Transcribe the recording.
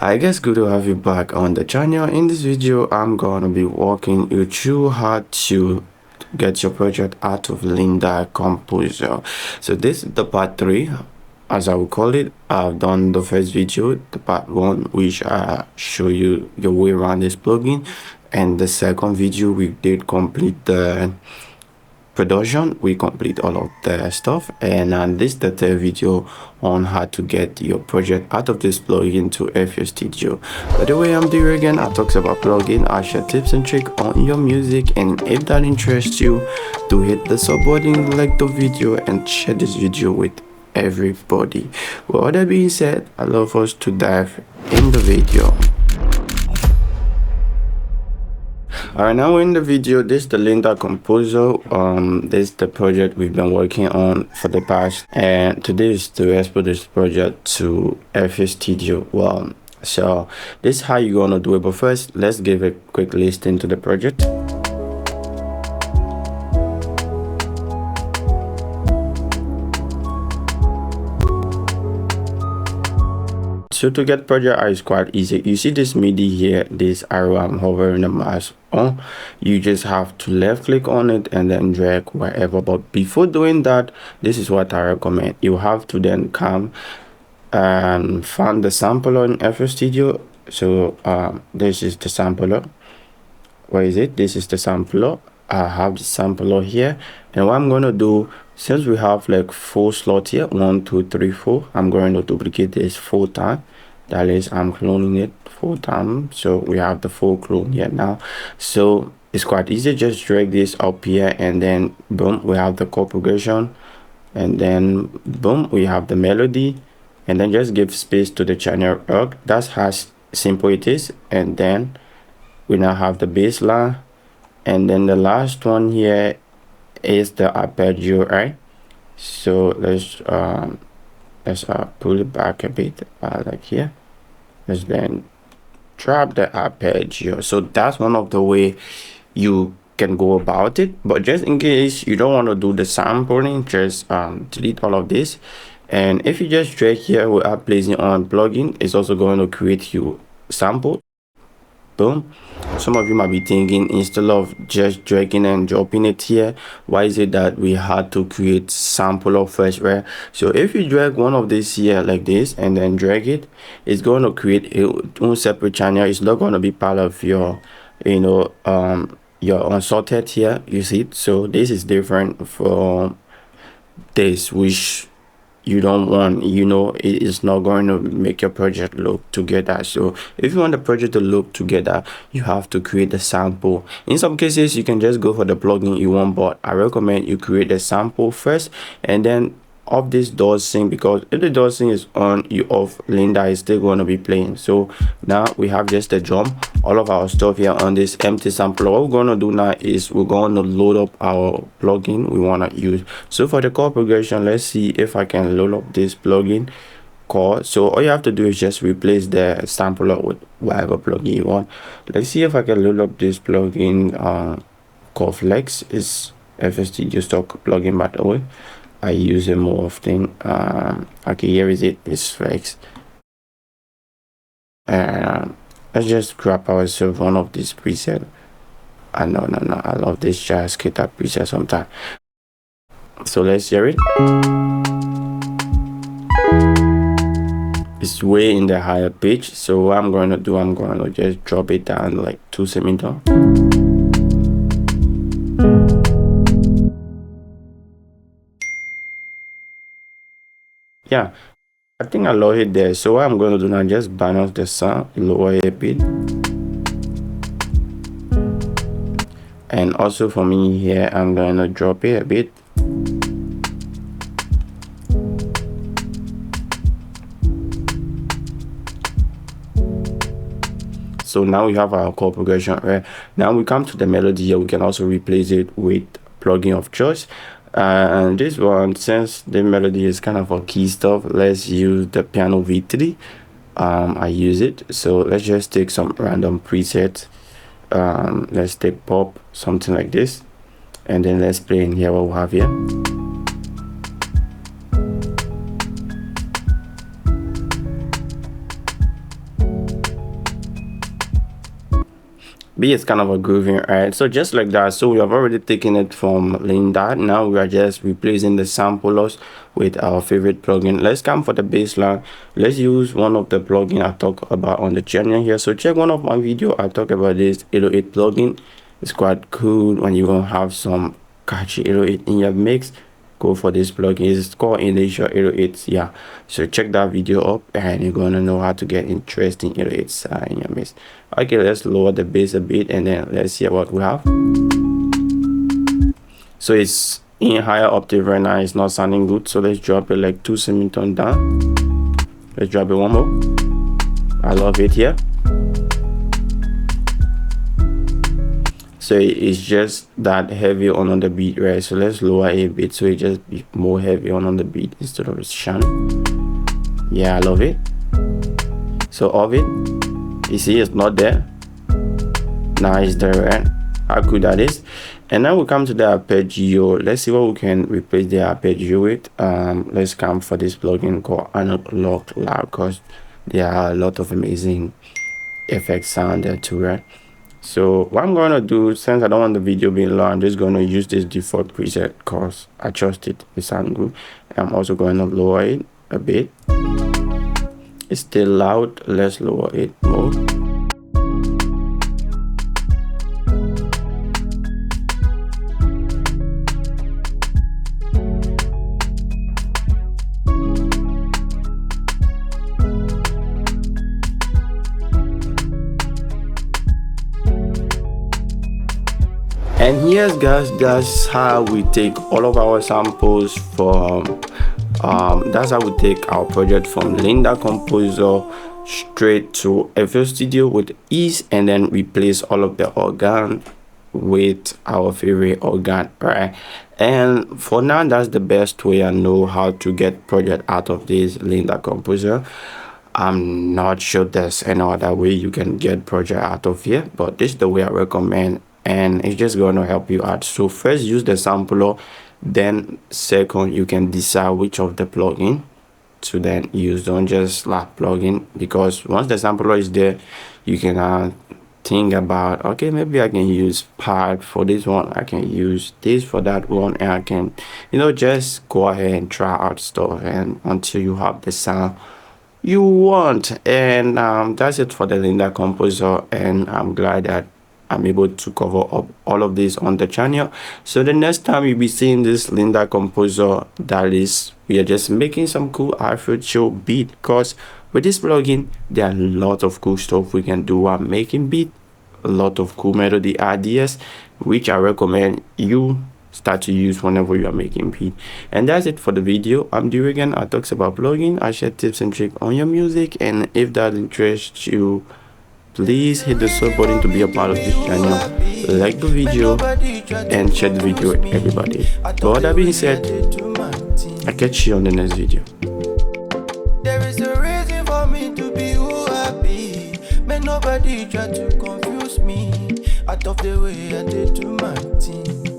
I guess good to have you back on the channel. In this video, I'm gonna be walking you through how to get your project out of LANDR Composer. So this is the part 3, as I would call it. I've done the first video, the part 1, which I show you your way around this plugin, and the second video we did complete the production. We complete all of the stuff, and this is the third video on how to get your project out of this plugin to FL Studio. By the way, I'm Diri again. I talk about plugin. I share tips and tricks on your music, and if that interests you, do hit the sub button, like the video, and share this video with everybody. With all that being said, I love us to dive in the video. Alright, now we're in the video. This is the LANDR Composer. This is the project we've been working on for the past, and today is to export this project to FL Studio. Well, so this is how you're gonna do it, but first let's give a quick listing to the project. So to get project is quite easy. You see this MIDI here, this arrow I'm hovering the mouse on. You just have to left click on it and then drag wherever. But before doing that, this is what I recommend. You have to then come and find the sampler in FL Studio. So this is the sampler. Where is it? This is the sampler. I have the sampler here, and what I'm going to do, since we have like 4 slots here, 1 2 3 4, I'm going to duplicate this 4 times. That is, I'm cloning it 4 times, so we have the 4 clone here now. So it's quite easy. Just drag this up here, and then boom, we have the chord progression, and then boom, we have the melody, and then just give space to the channel arc. That's how simple it is. And then we now have the bass line. And then the last one here is the arpeggio, right? So let's pull it back a bit, like here. Let's then drop the arpeggio. So that's one of the way you can go about it. But just in case you don't want to do the sampling, just delete all of this. And if you just drag here without placing on plugin, it's also going to create you sample. Boom. Some of you might be thinking, instead of just dragging and dropping it here, why is it that we had to create sampler first, right? So if you drag one of these here like this and then drag it, it's going to create its own separate channel. It's not going to be part of your your unsorted here, you see it. So this is different from this, which you don't want, it is not going to make your project look together. So if you want the project to look together, you have to create a sample. In some cases you can just go for the plugin you want, but I recommend you create a sample first, and then off this does sync, because if the does sync is on, you off, LANDR is still going to be playing. So now we have just a drum, all of our stuff here on this empty sampler. What we're going to do now is we're going to load up our plugin we want to use. So for the chord progression, let's see if I can load up this plugin chord. So all you have to do is just replace the sampler with whatever plugin you want. Let's see if I can load up this plugin called Flex. Is FL Studio stock plugin, by the way. I use it more often. Okay, here is it. It's Flex. And let's just grab ourselves one of these presets. No, I love this jazz guitar preset sometimes. So let's hear it. It's way in the higher pitch. So what I'm going to do, I'm going to just drop it down like 2 semitones. Yeah, I think I lower it there. So what I'm going to do now, just balance the sound, lower it a bit. And also for me here, I'm going to drop it a bit. So now we have our chord progression, right? Now we come to the melody here. We can also replace it with plugin of choice. And this one, since the melody is kind of a key stuff, let's use the piano V3. I use it. So let's just take some random preset. Let's take pop, something like this, and then let's play in here what we have here. beat is kind of a grooving, right? So just like that, so we have already taken it from LANDR. Now we are just replacing the samplers with our favorite plugin. Let's come for the baseline. Let's use one of the plugin I talk about on the channel here. So check one of my video, I talk about this 808 plugin. It's quite cool when you want to have some catchy 808 in your mix. Go for this plugin. It's called Initial 808. Yeah, so check that video up and you're gonna know how to get interesting 808s in your mix. Okay, let's lower the bass a bit and then let's see what we have. So it's in higher octave right now. It's not sounding good, so let's drop it like 2 semitones down. Let's drop it one more. I love it here. So it's just that heavy on the beat, right? So let's lower it a bit so it just be more heavy on the beat instead of shining. Yeah, I love it. So of it, you see it's not there. Now it's there, right? How cool that is. And now we come to the arpeggio. Let's see what we can replace the arpeggio with. Let's come for this plugin called Analog Loud, because there are a lot of amazing effects sound there too, right? So what I'm going to do, since I don't want the video being long, I'm just going to use this default preset because I trust it sounds good. I'm also going to lower it a bit. It's still loud. Let's lower it more. And here's guys, that's how we take all of our samples from that's how we take our project from LANDR Composer straight to FL Studio with ease, and then replace all of the organ with our favorite organ, right? And for now, that's the best way I know how to get project out of this LANDR Composer. I'm not sure there's any other way you can get project out of here, but this is the way I recommend, and it's just going to help you out. So first, use the sampler. Then second, you can decide which of the plugin to then use. Don't just slap plugin, because once the sampler is there, you can think about, okay, maybe I can use pad for this one, I can use this for that one, and I can, you know, just go ahead and try out stuff and until you have the sound you want. And that's it for the LANDR Composer, and I'm glad that I'm able to cover up all of this on the channel. So the next time you'll be seeing this LANDR Composer, that is, we are just making some cool Afro beat, because with this plugin there are a lot of cool stuff we can do while making beat, a lot of cool melody ideas, which I recommend you start to use whenever you are making beat. And that's it for the video. I'm Durigan. I talk about plugin, I share tips and tricks on your music, and if that interests you, please hit the sub button to be a part of this channel, like the video and share the video with everybody. But with that being said, I'll catch you on the next video. There is a reason for me to be who I be. May nobody try to confuse me out of the way I did to my team.